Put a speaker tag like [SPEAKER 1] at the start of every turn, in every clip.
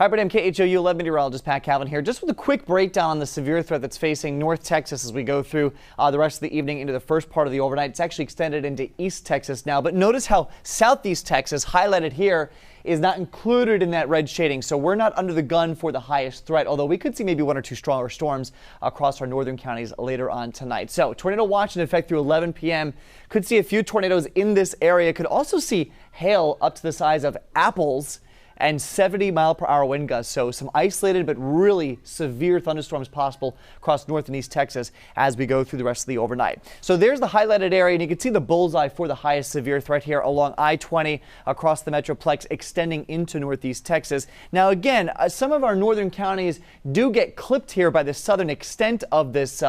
[SPEAKER 1] Hi, I'm KHOU 11 meteorologist Pat Calvin here, just with a quick breakdown on the severe threat that's facing North Texas as we go through the rest of the evening into the first part of the overnight. It's actually extended into East Texas now, but notice how Southeast Texas, highlighted here, is not included in that red shading. So we're not under the gun for the highest threat, although we could see maybe one or two stronger storms across our northern counties later on tonight. So tornado watch in effect through 11 p.m. Could see a few tornadoes in this area. Could also see hail up to the size of apples and 70-mile-per-hour wind gusts. So some isolated but really severe thunderstorms possible across north and east Texas as we go through the rest of the overnight. So there's the highlighted area, and you can see the bullseye for the highest severe threat here along I-20 across the Metroplex extending into northeast Texas. Now again, some of our northern counties do get clipped here by the southern extent of this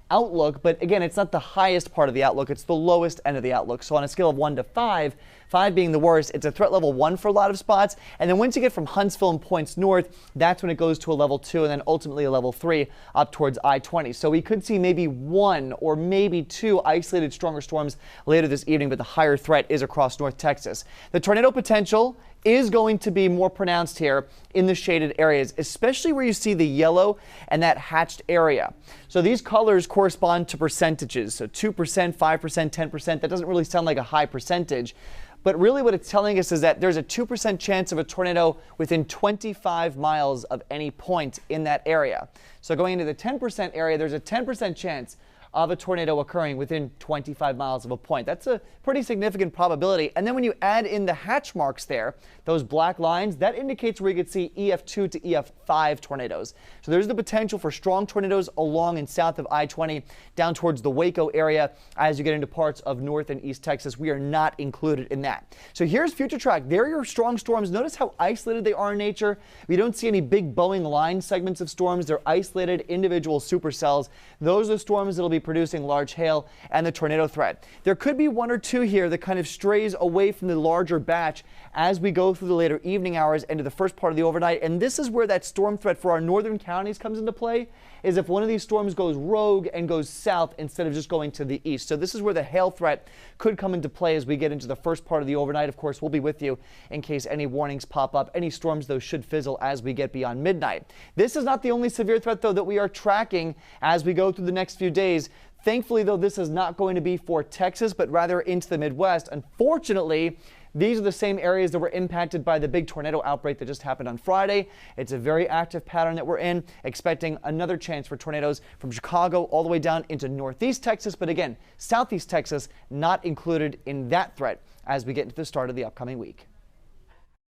[SPEAKER 1] outlook, but again, it's not the highest part of the outlook, it's the lowest end of the outlook. So on a scale of 1 to 5, 5 being the worst, it's a threat level 1 for a lot of spots. And then once you get from Huntsville and points north, that's when it goes to a level 2 and then ultimately a level 3 up towards I-20. So we could see maybe 1 or maybe 2 isolated stronger storms later this evening, but the higher threat is across North Texas. The tornado potential is going to be more pronounced here in the shaded areas, especially where you see the yellow and that hatched area. So these colors correspond to percentages. So 2%, 5%, 10%. That doesn't really sound like a high percentage. But really what it's telling us is that there's a 2% chance of a tornado within 25 miles of any point in that area. So going into the 10% area, there's a 10% chance of a tornado occurring within 25 miles of a point. That's a pretty significant probability. And then when you add in the hatch marks there, those black lines, that indicates where you could see EF2 to EF5 tornadoes. So there's the potential for strong tornadoes along and south of I-20 down towards the Waco area as you get into parts of north and east Texas. We are not included in that. So here's FUTURETRACK. There are your strong storms. Notice how isolated they are in nature. We don't see any big Boeing line segments of storms. They're isolated individual supercells. Those are the storms that will be producing large hail and the tornado threat. There could be 1 or 2 here that kind of strays away from the larger batch as we go through the later evening hours into the first part of the overnight. And this is where that storm threat for our northern counties comes into play, is if one of these storms goes rogue and goes south instead of just going to the east. So this is where the hail threat could come into play as we get into the first part of the overnight. Of course, we'll be with you in case any warnings pop up. Any storms, though, should fizzle as we get beyond midnight. This is not the only severe threat, though, that we are tracking as we go through the next few days. Thankfully, though, this is not going to be for Texas, but rather into the Midwest. Unfortunately, these are the same areas that were impacted by the big tornado outbreak that just happened on Friday. It's a very active pattern that we're in, expecting another chance for tornadoes from Chicago all the way down into northeast Texas. But again, southeast Texas not included in that threat as we get into the start of the upcoming week.